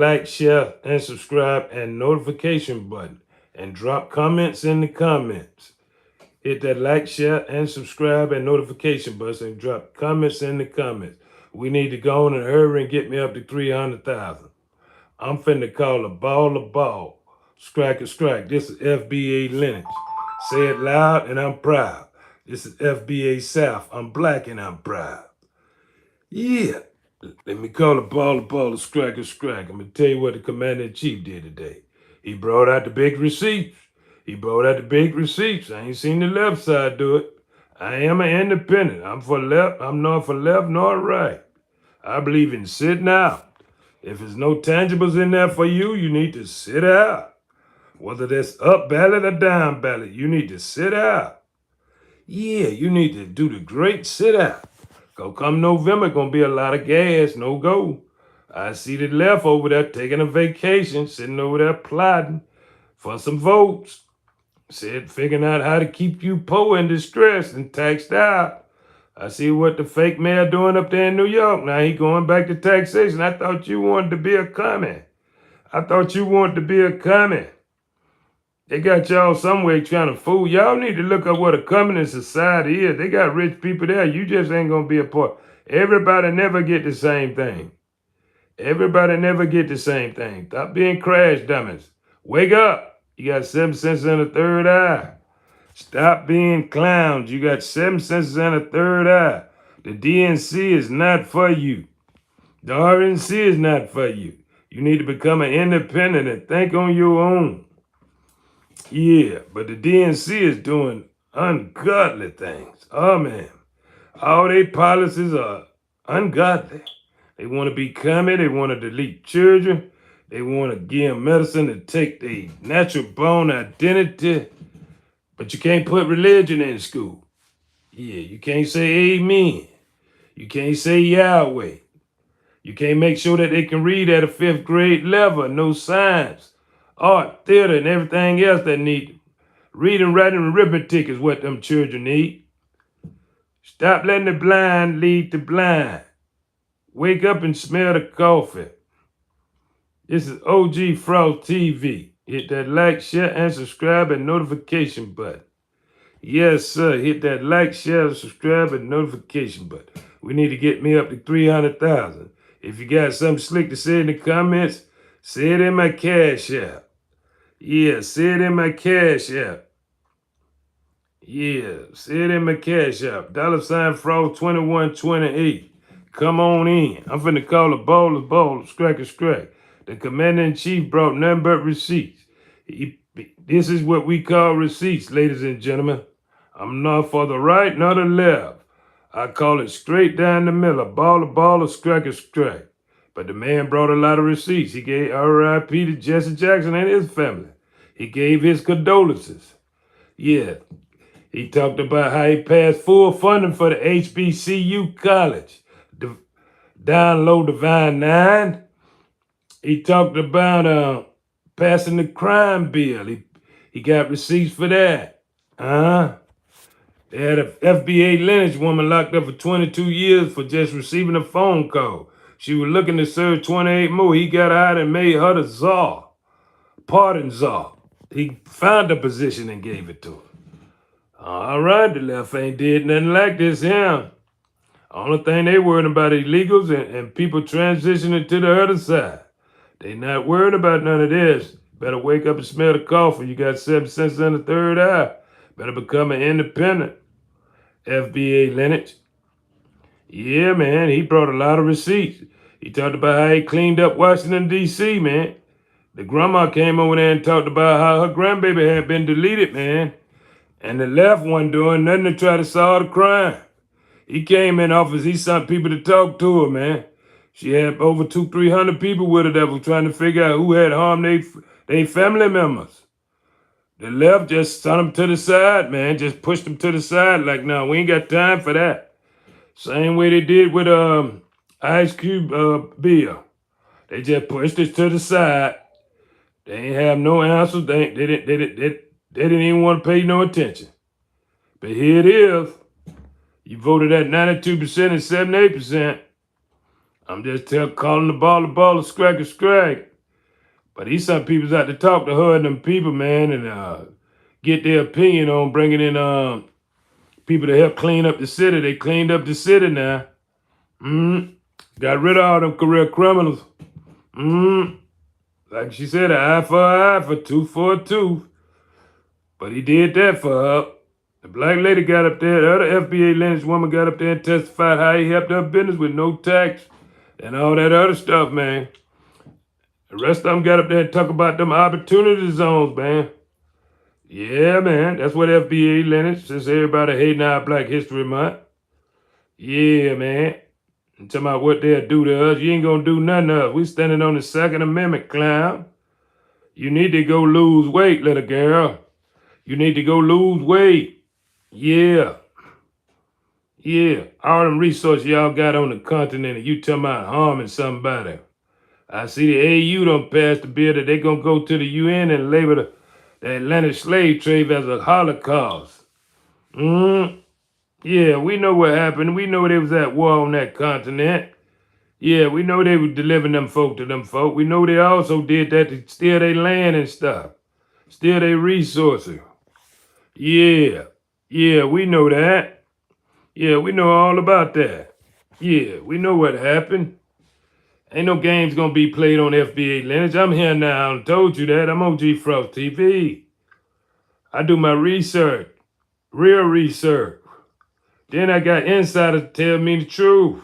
like, share, and subscribe and notification button. And drop comments in the comments. Hit that like, share, and subscribe and notification button and drop comments in the comments. We need to go on and hurry and get me up to 300,000. I'm finna call a ball. Strike a strike. This is FBA Lennox. Say it loud and I'm proud. This is FBA South. I'm black and I'm proud. Yeah. Let me call a ball, strike a strike. I'm gonna tell you what the Commander-in-Chief did today. He brought out the big receipts. I ain't seen the left side do it. I am an independent. I'm for left. I'm not for left nor right. I believe in sitting out. If there's no tangibles in there for you, you need to sit out. Whether that's up ballot or down ballot, you need to sit out. Yeah, you need to do the great sit out. Go come November, gonna be a lot of gas, no go. I see the left over there taking a vacation, sitting over there plotting for some votes. Said figuring out how to keep you poor and distressed and taxed out. I see what the fake mayor doing up there in New York. Now he going back to taxation. I thought you wanted to be a commie. They got y'all somewhere trying to fool. Y'all need to look up what a communist society is. They got rich people there. You just ain't gonna be a part. Everybody never get the same thing. Stop being crash dummies. Wake up. You got 7 senses and a third eye. Stop being clowns. You got 7 senses and a third eye. The DNC is not for you. The RNC is not for you. You need to become an independent and think on your own. Yeah, but the DNC is doing ungodly things. Oh, man. All their policies are ungodly. They want to be commie. They want to delete children. They want to give them medicine to take their natural born identity. But you can't put religion in school. Yeah, you can't say amen. You can't say Yahweh. You can't make sure that they can read at a 5th grade level. No science, art, theater, and everything else they need. Reading, writing, and arithmetic is what them children need. Stop letting the blind lead the blind. Wake up and smell the coffee. This is OG Frost TV. Hit that like, share, and subscribe and notification button. Yes, sir. Hit that like, share, subscribe, and notification button. We need to get me up to 300,000. If you got something slick to say in the comments, say it in my Cash App. Yeah, say it in my Cash App. Yeah, say it in my Cash App. $ Frost 2128. Come on in. I'm finna call a ball, strike a strike. The Commander-in-Chief brought nothing but receipts. This is what we call receipts, ladies and gentlemen. I'm not for the right, nor the left. I call it straight down the middle, ball, strike a strike. But the man brought a lot of receipts. He gave R.I.P. to Jesse Jackson and his family. He gave his condolences. Yeah, he talked about how he passed full funding for the HBCU college. Download Divine 9. He talked about passing the crime bill. He got receipts for that. They had a FBA Lennox woman locked up for 22 years for just receiving a phone call. She was looking to serve 28 more. He got out and made her the czar. Pardon czar. He found a position and gave it to her. All right, the left ain't did nothing like this here. Only thing they worried about illegals and people transitioning to the other side. They not worried about none of this. Better wake up and smell the coffee. You got 7 senses and a third eye. Better become an independent. FBA Lennox. Yeah, man, he brought a lot of receipts. He talked about how he cleaned up Washington, D.C., man. The grandma came over there and talked about how her grandbaby had been deleted, man. And the left wasn't doing nothing to try to solve the crime. He came in office, he sent people to talk to her, man. She had over 200-300 people with her that was trying to figure out who had harmed their family members. The left just sent them to the side, man. Just pushed them to the side like, no, we ain't got time for that. Same way they did with Ice Cube bill. They just pushed it to the side. They ain't have no answers. They didn't even want to pay no attention. But here it is. You voted at 92% and 78%. I'm just calling the ball, strike a strike. But these some people's out to talk to her and them people, man, and get their opinion on bringing in people to help clean up the city. They cleaned up the city now. Got rid of all them career criminals. Like she said, an eye for an eye, for tooth for a tooth. But he did that for her. The black lady got up there, the other FBA Lynch woman got up there and testified how he helped her business with no tax and all that other stuff, man. The rest of them got up there and talk about them opportunity zones, man. Yeah, man, that's what FBA Lynch, since everybody hating our Black History Month. Yeah, man. I'm talking about what they'll do to us. You ain't gonna do nothing to us. We standing on the Second Amendment, clown. You need to go lose weight, little girl. You need to go lose weight. Yeah. All them resources y'all got on the continent and you talking about harming somebody. I see the AU done passed the bill that they gonna go to the UN and label the Atlantic slave trade as a Holocaust. Yeah, we know what happened. We know they was at war on that continent. Yeah, we know they was delivering them folk to them folk. We know they also did that to steal their land and stuff. Steal their resources. Yeah, we know that. Yeah, we know all about that. Yeah, we know what happened. Ain't no games gonna be played on FBA Lynch. I'm here now. I told you that. I'm on G Frost TV. I do my research, real research. Then I got insiders to tell me the truth.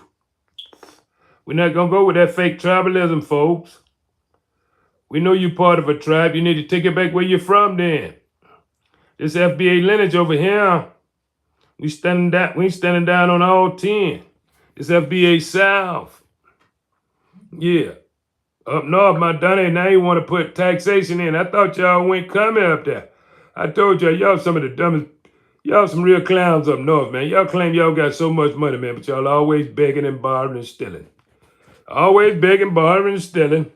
We're not gonna go with that fake tribalism, folks. We know you part of a tribe. You need to take it back where you're from then. This FBA lineage over here, we standing down on all 10. This FBA South. Yeah. Up north, my Donnie, now you want to put taxation in. I thought y'all went coming up there. I told y'all some of the dumbest, y'all some real clowns up north, man. Y'all claim y'all got so much money, man, but y'all always begging and borrowing and stealing. Always begging, borrowing, and stealing.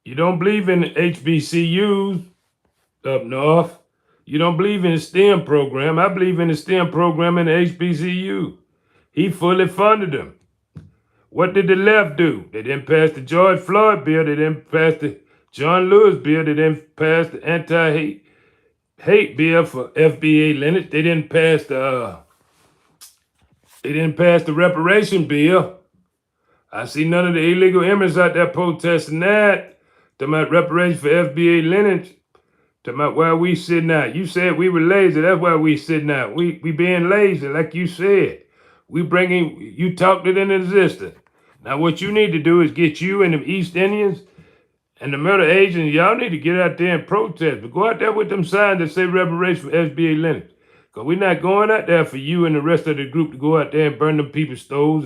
You don't believe in HBCUs up north. You don't believe in the STEM program. I believe in the STEM program in the HBCU. He fully funded them. What did the left do? They didn't pass the George Floyd bill. They didn't pass the John Lewis bill. They didn't pass the anti-hate bill for FBA Lynch. They didn't pass the reparation bill. I see none of the illegal immigrants out there protesting that. Talking about reparations for FBA Lynch. Talking about why we sitting out. You said we were lazy. That's why we sitting out. We being lazy, like you said. You talked it into existence. Now what you need to do is get you and the East Indians and the murder agents, y'all need to get out there and protest. But go out there with them signs that say reparations for FBA Lynch. Because we're not going out there for you and the rest of the group to go out there and burn them people's stoves.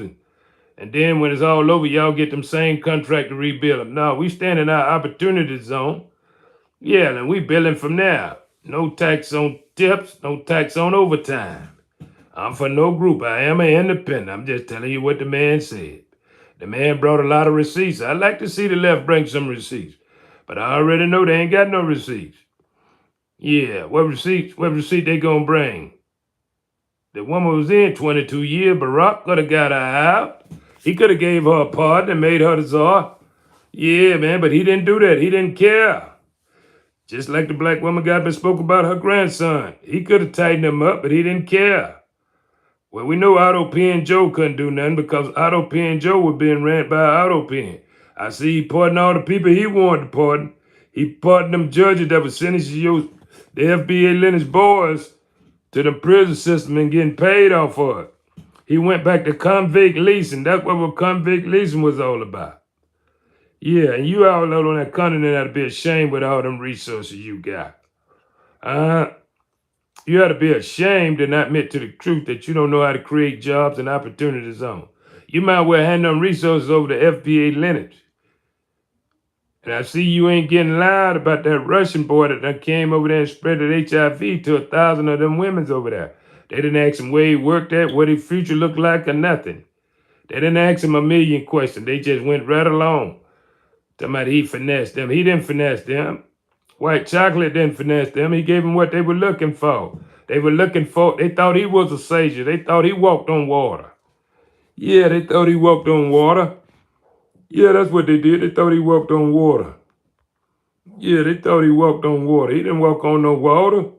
And then when it's all over, y'all get them same contract to rebuild them. No, we stand in our opportunity zone. Yeah, and we billing from there. No tax on tips, no tax on overtime. I'm for no group. I am an independent. I'm just telling you what the man said. The man brought a lot of receipts. I'd like to see the left bring some receipts. But I already know they ain't got no receipts. Yeah, what receipt they gonna bring? The woman was in 22 years. Barack could have got her out. He could have gave her a pardon and made her the czar. Yeah, man, but he didn't do that. He didn't care. Just like the black woman got up and spoke about her grandson. He could have tightened him up, but he didn't care. Well, we know Otto Penn Joe couldn't do nothing because Otto Penn Joe was being ran by Otto Penn. I see he pardoned all the people he wanted to pardon. He pardoned them judges that were sentencing the FBA Lynch boys to the prison system and getting paid off for it. He went back to convict leasing. That's what convict leasing was all about. Yeah, and you all out on that continent ought to be ashamed with all them resources you got. You ought to be ashamed and admit to the truth that you don't know how to create jobs and opportunities on. You might well hand them resources over to FBA Lynch. And I see you ain't getting loud about that Russian boy that came over there and spread the HIV to 1,000 of them women over there. They didn't ask him where he worked at, what his future looked like, or nothing. They didn't ask him a million questions. They just went right along. Talking about he finessed them. He didn't finesse them. White Chocolate didn't finesse them. He gave them what they were looking for. They thought he was a savior. They thought he walked on water. Yeah, they thought he walked on water. Yeah, that's what they did. They thought he walked on water. Yeah, they thought he walked on water. He didn't walk on no water.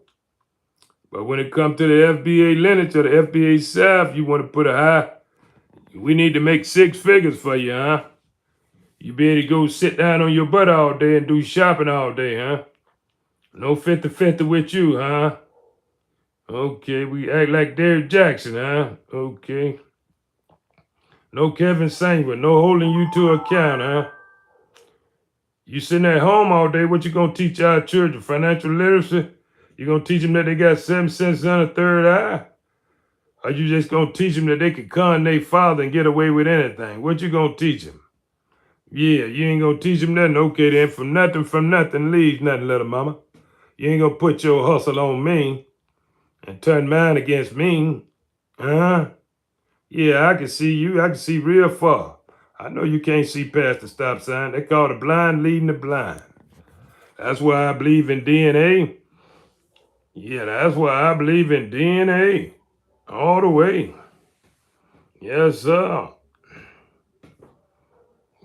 But when it comes to the FBA lineage or the FBA South, you want to put a high. We need to make 6 figures for you, huh? You be able to go sit down on your butt all day and do shopping all day, huh? No 50-50 with you, huh? Okay, we act like Derrick Jackson, huh? Okay. No Kevin Samuel, no holding you to account, huh? You sitting at home all day, what you gonna teach our children? Financial literacy? You gonna teach them that they got 7 cents on a third eye? Or you just gonna teach them that they can con their father and get away with anything? What you gonna teach them? Yeah, you ain't gonna teach them nothing. Okay then, from nothing leaves nothing, little mama. You ain't gonna put your hustle on me and turn mine against me. Huh? Yeah, I can see you. I can see real far. I know you can't see past the stop sign. They call the blind leading the blind. That's why I believe in DNA. Yeah, that's why I believe in DNA. All the way. Yes, sir.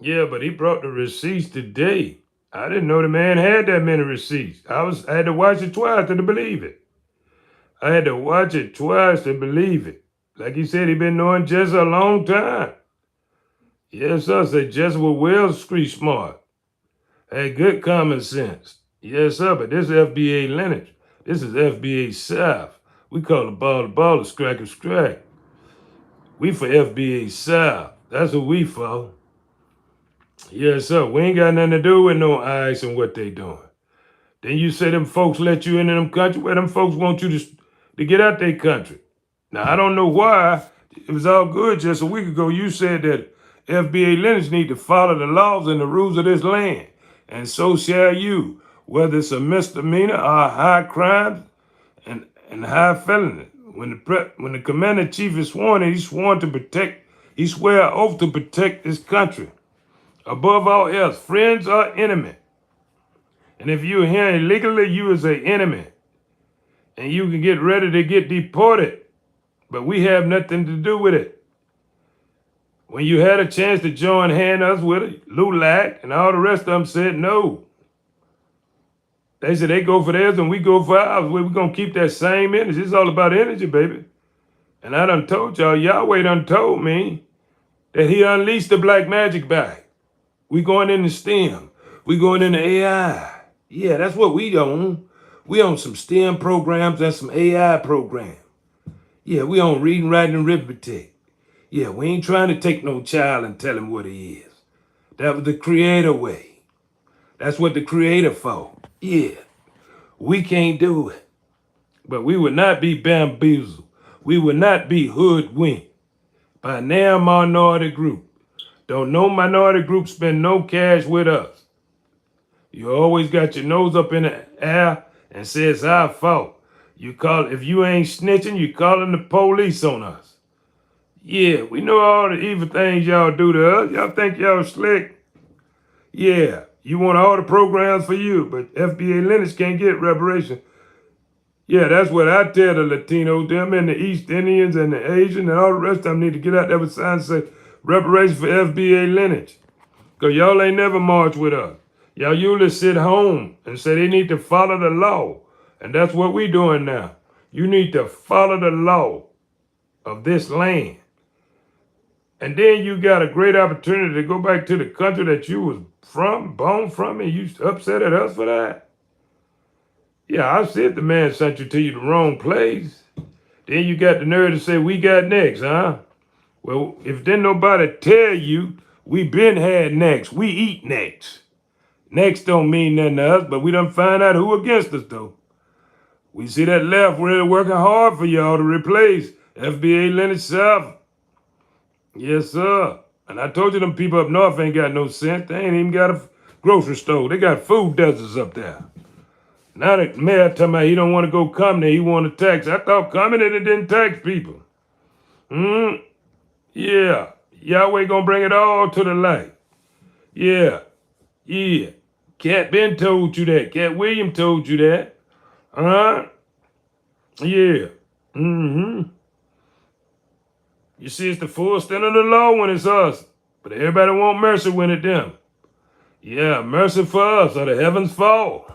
Yeah, but he brought the receipts today. I didn't know the man had that many receipts. I had to watch it twice to believe it. I had to watch it twice to believe it. Like he said, he been knowing Jesse a long time. Yes, sir. Said Jesse was well street smart. Had good common sense. Yes, sir. But this is FBA lineage. This is FBA South. We call the ball, scrack. We for FBA South. That's what we for. Yes, sir. We ain't got nothing to do with no ICE and what they doing. Then you say them folks let you into them country where them folks want you to get out their country. Now, I don't know why. It was all good just a week ago. You said that FBA lineage need to follow the laws and the rules of this land. And so shall you, whether it's a misdemeanor or a high crime and high felony. When the commander-in-chief is sworn in, he swear an oath to protect this country. Above all else, friends or enemy. And if you're here illegally, you is an enemy. And you can get ready to get deported. But we have nothing to do with it. When you had a chance to join hand us with it, LULAC and all the rest of them said no. They said they go for theirs and we go for ours. We're going to keep that same energy. It's all about energy, baby. And I done told y'all, Yahweh done told me that he unleashed the black magic back. We going into STEM. We going into AI. Yeah, that's what we own. We own some STEM programs and some AI programs. Yeah, we own reading, writing, and arithmetic. Yeah, we ain't trying to take no child and tell him what he is. That was the creator way. That's what the creator for. Yeah, we can't do it. But we would not be bamboozled. We would not be hoodwinked by a damn minority group. Don't no minority group spend no cash with us. You always got your nose up in the air and say it's our fault. If you ain't snitching, you calling the police on us. Yeah, we know all the evil things y'all do to us. Y'all think y'all slick? Yeah, you want all the programs for you, but FBA lineage can't get reparation. Yeah, that's what I tell the Latinos, them and the East Indians and the Asian and all the rest of them need to get out there with signs that say reparation for FBA lineage. Because y'all ain't never marched with us. Y'all usually sit home and say they need to follow the law. And that's what we doing now. You need to follow the law of this land. And then you got a great opportunity to go back to the country that you was born from, and you upset at us for that? Yeah, I said the man sent you to the wrong place. Then you got the nerve to say, we got next, huh? Well, if didn't nobody tell you, we been had next. We eat next. Next don't mean nothing to us, but we done find out who against us, though. We see that left really working hard for y'all to replace FBA lineage South. Yes, sir. And I told you them people up north ain't got no sense. They ain't even got a grocery store. They got food deserts up there. Now the mayor talking about he don't want to go come there. He want to tax. I thought coming in it didn't tax people. Yeah. Yahweh gonna bring it all to the light. Yeah. Cat Ben told you that. Cat William told you that. Yeah. You see, it's the full extent of the law when it's us. But everybody want mercy when it's them. Yeah, mercy for us or the heavens fall.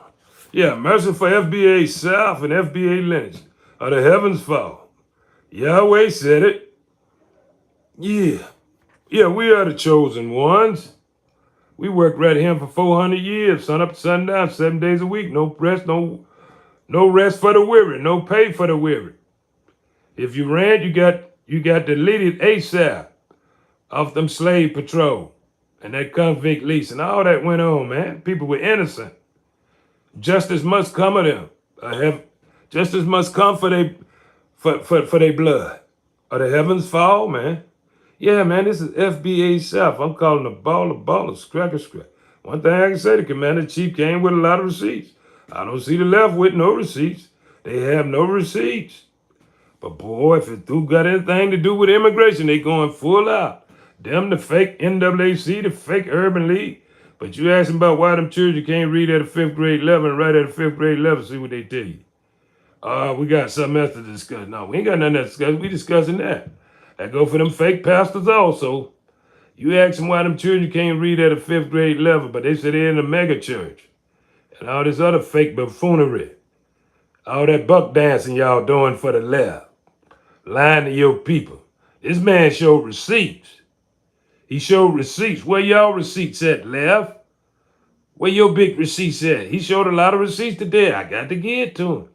Yeah, mercy for FBA South and FBA Lynch or the heavens fall. Yahweh said it. Yeah. Yeah, we are the chosen ones. We worked right here for 400 years, sun up to sundown, 7 days a week. No rest, no rest for the weary, no pay for the weary. If you ran, you got deleted ASAP off them slave patrol and that convict lease and all that went on, man. People were innocent. Justice must come of them. Justice must come for their blood. Or the heavens fall, man. Yeah, man, this is FBA South. I'm calling the baller, scracker. One thing I can say, the commander-in-chief came with a lot of receipts. I don't see the left with no receipts. They have no receipts. But boy, if it do got anything to do with immigration, they going full out. Them the fake NAAC, the fake Urban League. But you ask them about why them children can't read at a 5th grade level and write at a 5th grade level, see what they tell you. We got something else to discuss. No, we ain't got nothing to discuss. We discussing that. That go for them fake pastors also. You ask them why them children can't read at a 5th grade level, but they say they're in a mega church. And all this other fake buffoonery. All that buck dancing y'all doing for the left. Lying to your people. This man showed receipts. He showed receipts. Where y'all receipts at, left? Where your big receipts at? He showed a lot of receipts today. I got to give it to him.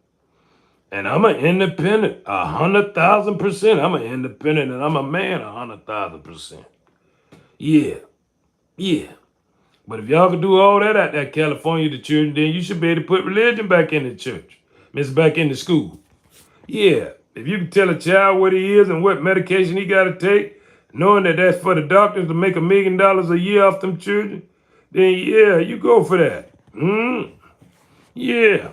And I'm an independent, 100,000%. I'm an independent and I'm a man, 100,000%. Yeah. But if y'all could do all that out there, California, the children, then you should be able to put religion back in the church. Back in the school. Yeah. If you can tell a child what he is and what medication he got to take, knowing that that's for the doctors to make $1 million a year off them children, then yeah, you go for that. Yeah.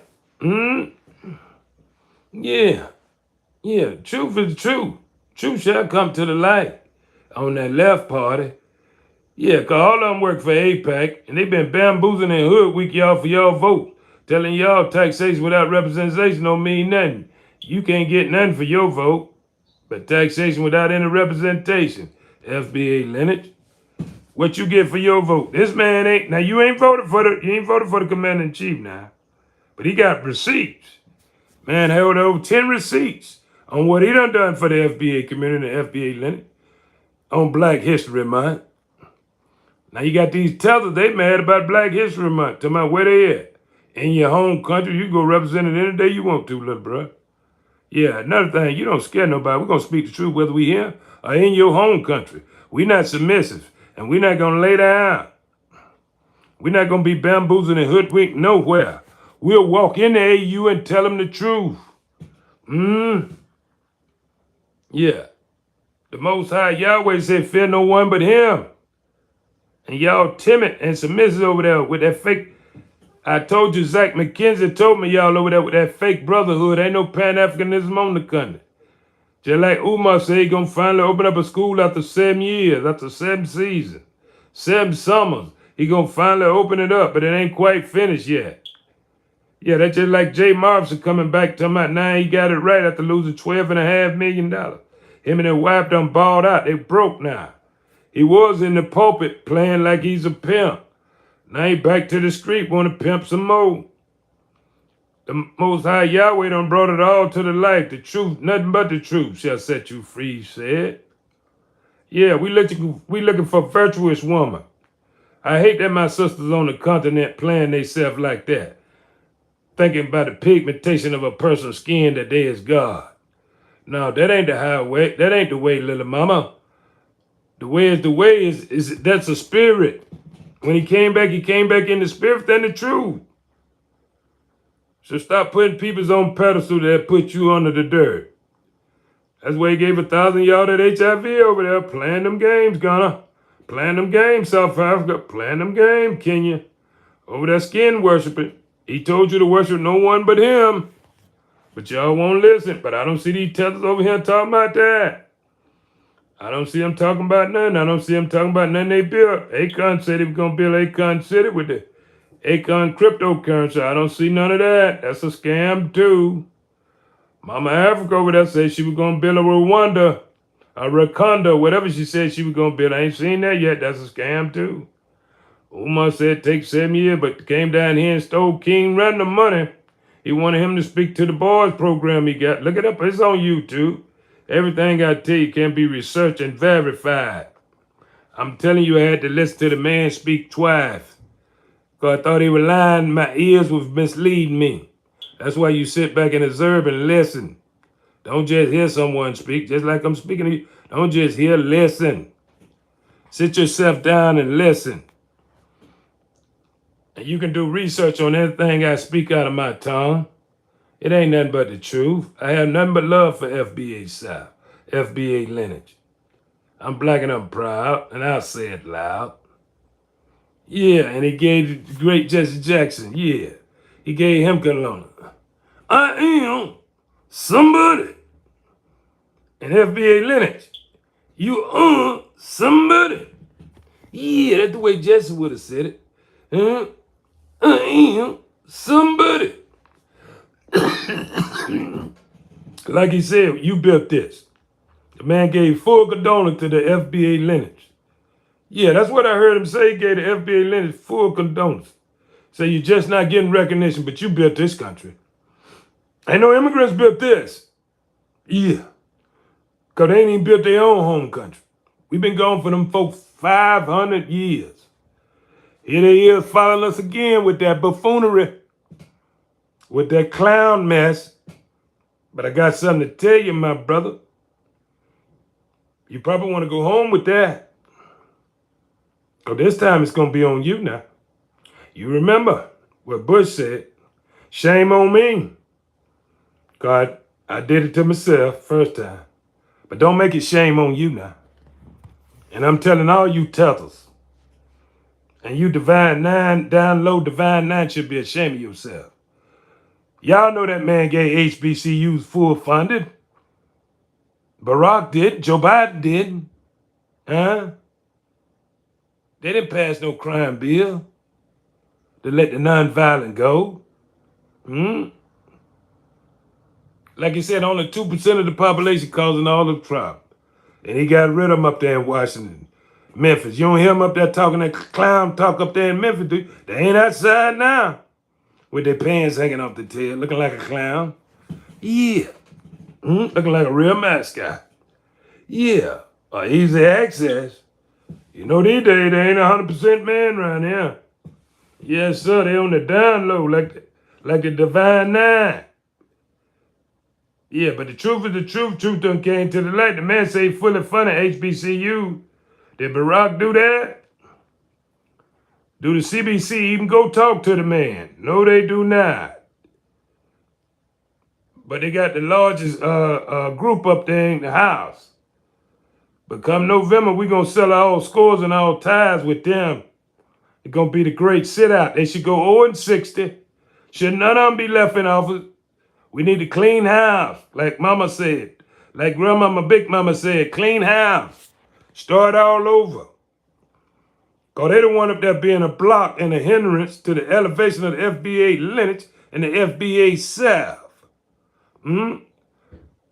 Yeah. Truth is truth. Truth shall come to the light. On that left party. Yeah, because all of them work for AIPAC, and they've been bamboozling and hoodwink y'all for y'all vote, telling y'all taxation without representation don't mean nothing. You can't get nothing for your vote, but taxation without any representation. FBA Leonard, what you get for your vote? This man ain't, now you ain't voted for the commander-in-chief now, but he got receipts. Man held over 10 receipts on what he done for the FBA community and FBA Leonard on Black History Month. Now you got these tethers, they mad about Black History Month, talking about where they at. In your home country, you go represent it any day you want to, little bro. Yeah, another thing, you don't scare nobody. We're going to speak the truth whether we here or in your home country. We're not submissive, and we're not going to lay down. We're not going to be bamboozled and hoodwinked nowhere. We'll walk in the AU and tell them the truth. Yeah. The Most High Yahweh said, fear no one but him. And y'all timid and submissive over there with that fake. I told you, Zach McKenzie told me y'all over there with that fake brotherhood. Ain't no Pan-Africanism on the country. Just like Umar said, he gonna finally open up a school after 7 years, after 7 seasons, 7 summers. He gonna finally open it up, but it ain't quite finished yet. Yeah, that's just like Jay Morrison coming back talking about now he got it right after losing $12.5 million. Him and his wife done balled out. They broke now. He was in the pulpit playing like he's a pimp. Now he back to the street, want to pimp some more. The Most High Yahweh done brought it all to the light. The truth, nothing but the truth shall set you free, he said. Yeah, we looking for a virtuous woman. I hate that my sisters on the continent playing themselves like that. Thinking about the pigmentation of a person's skin that they is God. No, that ain't the highway. That ain't the way, little mama. The way is that's a spirit. When he came back in the spirit and the truth. So stop putting people's on pedestal that put you under the dirt. That's why he gave 1,000 y'all that HIV over there. Playing them games, Ghana. Playing them games, South Africa. Playing them games, Kenya. Over there skin worshiping. He told you to worship no one but him. But y'all won't listen. But I don't see these tethers over here talking about that. I don't see them talking about nothing. I don't see them talking about nothing they built. Akon said he was going to build Akon City with the Akon cryptocurrency. I don't see none of that. That's a scam too. Mama Africa over there said she was going to build a Rwanda, a Rakonda, whatever she said she was going to build. I ain't seen that yet. That's a scam too. Omar said take 7 years, but came down here and stole King Random money. He wanted him to speak to the boys program he got. Look it up. It's on YouTube. Everything I tell you can be researched and verified. I'm telling you, I had to listen to the man speak twice. Because I thought he was lying. My ears was misleading me. That's why you sit back and observe and listen. Don't just hear someone speak, just like I'm speaking to you. Don't just hear, listen. Sit yourself down and listen. And you can do research on everything I speak out of my tongue. It ain't nothing but the truth. I have nothing but love for FBA South, FBA lineage. I'm black and I'm proud, and I'll say it loud. Yeah, and he gave the great Jesse Jackson, yeah. He gave him Kelowna. I am somebody. And FBA lineage, you are somebody. Yeah, that's the way Jesse would have said it. I am somebody. Like he said, you built this. The man gave full condolence to the FBA lineage. Yeah, that's what I heard him say. He gave the FBA lineage full condolence. So you're just not getting recognition, but you built this country. Ain't no immigrants built this. Yeah. Because they ain't even built their own home country. We've been gone for them folks 500 years. Here they is following us again with that buffoonery, with that clown mess. But I got something to tell you, my brother. You probably want to go home with that. Because this time it's going to be on you now. You remember what Bush said, shame on me. God, I did it to myself first time. But don't make it shame on you now. And I'm telling all you tethers, and you Divine Nine, down low Divine Nine should be ashamed of yourself. Y'all know that man gave HBCUs full funded. Barack did, Joe Biden didn't. Huh? They didn't pass no crime bill to let the nonviolent go. Like he said, only 2% of the population causing all the trouble. And he got rid of them up there in Washington, Memphis. You don't hear them up there talking that clown talk up there in Memphis, do you? They ain't outside now with their pants hanging off the tail, looking like a clown. Yeah. Looking like a real mascot. Yeah. Easy access. You know, these days, they ain't 100% man around here. Yes, sir. They on the down low like the Divine Nine. Yeah, but the truth is the truth. Truth done came to the light. The man say fully funded HBCU. Did Barack do that? Do the CBC even go talk to the man? No, they do not. But they got the largest group up there in the house. But come November, we're going to sell our scores and our ties with them. It's going to be the great sit-out. They should go 0-60. Should none of them be left in office. We need to clean house, like Mama said. Like Grandmama, Big Mama said, clean house. Start all over. Because they don't want up there being a block and a hindrance to the elevation of the FBA lineage and the FBA South.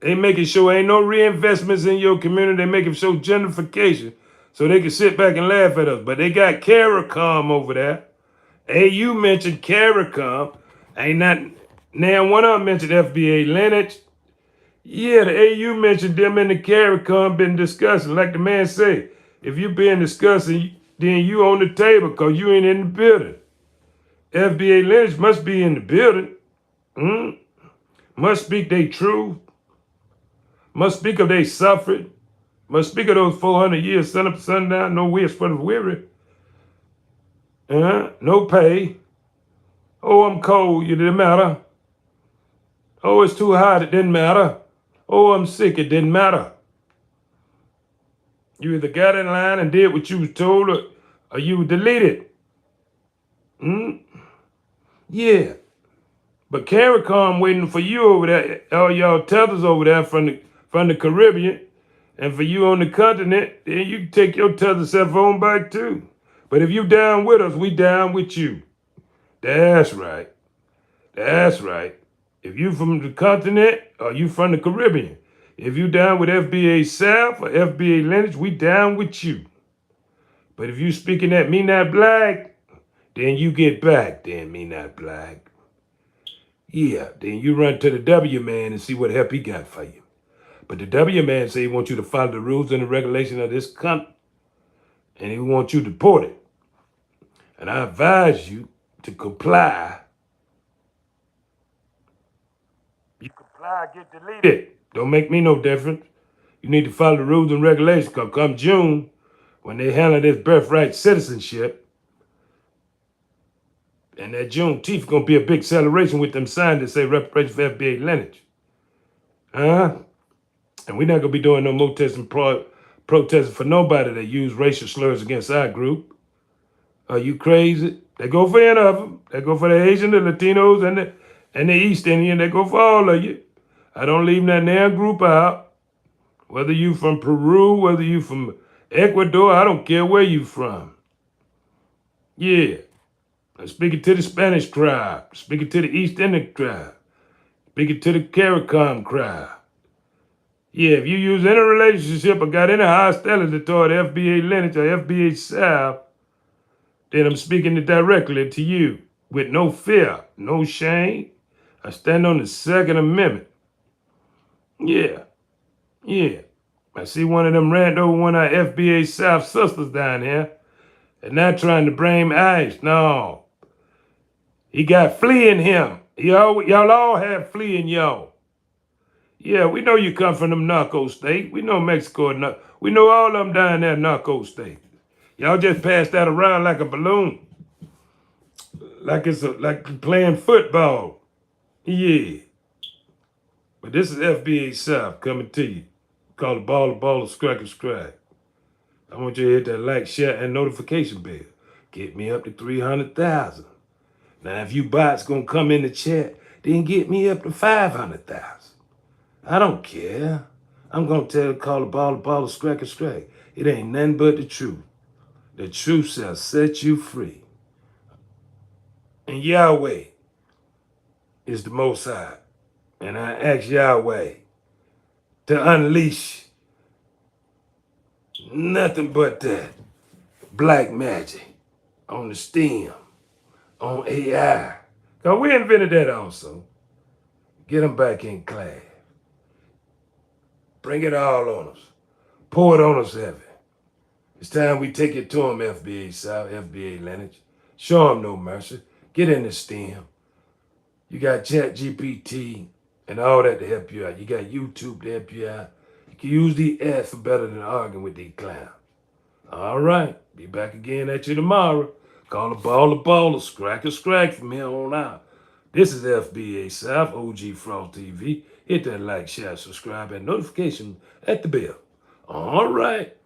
They making sure ain't no reinvestments in your community. They making sure gentrification so they can sit back and laugh at us. But they got CARICOM over there. AU mentioned CARICOM. Ain't not now one of them mentioned FBA lineage. Yeah, the AU mentioned them in the CARICOM been discussing. Like the man say, if you been discussing, then you on the table because you ain't in the building. FBA lineage must be in the building. Must speak they truth. Must speak of they suffering. Must speak of those 400 years, sun up, sundown, no wish for the weary. No pay. Oh, I'm cold, it didn't matter. Oh, it's too hot, it didn't matter. Oh, I'm sick, it didn't matter. You either got in line and did what you was told or you deleted. Yeah. But CARICOM waiting for you over there, all y'all tethers over there from the Caribbean, and for you on the continent, then you can take your tether cell phone back too. But if you down with us, we down with you. That's right. That's right. If you from the continent or you from the Caribbean, if you down with FBA South or FBA lineage, we down with you. But if you speaking at me not black, then you get back, then me not black. Yeah, then you run to the W man and see what help he got for you. But the W man say he wants you to follow the rules and the regulations of this country, and he wants you deported. And I advise you to comply. You comply, get deleted. Don't make me no difference. You need to follow the rules and regulations, because come June, when they handle this birthright citizenship, and that Juneteenth going to be a big celebration with them signs that say reparation for FBA lineage. Huh? And we're not going to be doing no more protesting for nobody that use racial slurs against our group. Are you crazy? They go for any of them. They go for the Asian, the Latinos, and the East Indian. They go for all of you. I don't leave that damn group out. Whether you from Peru, whether you from Ecuador, I don't care where you from. Yeah. I'm speaking to the Spanish tribe, speaking to the East Indian tribe, speaking to the CARICOM tribe. Yeah, if you use any relationship or got any hostility toward FBA lineage or FBA South, then I'm speaking it directly to you with no fear, no shame. I stand on the Second Amendment. Yeah. I see one of them ran over one of our FBA South sisters down here and not trying to blame ICE. No. He got flea in him. Y'all all have flea in y'all. Yeah, we know you come from them narco states. We know Mexico. We know all of them down there narco states. Y'all just pass that around like a balloon. Like like playing football. Yeah. But this is FBA South coming to you. Call it Baller, Scrack. I want you to hit that like, share, and notification bell. Get me up to 300,000. Now, if you bots gonna come in the chat, then get me up to 500,000. I don't care. I'm gonna call the Baller, Scrack. It ain't nothing but the truth. The truth shall set you free. And Yahweh is the Most High. And I ask Yahweh to unleash nothing but that black magic on the STEM, on AI. Because we invented that also. Get them back in class. Bring it all on us. Pour it on us heavy. It's time we take it to them, FBA South, FBA lineage. Show them no mercy. Get in the STEM. You got ChatGPT and all that to help you out. You got YouTube to help you out. You can use the ads for better than arguing with these clowns. All right. Be back again at you tomorrow. Call the Baller, Scrack from here on out. This is FBA South, OG Frost TV. Hit that like, share, subscribe, and notification at the bell. All right.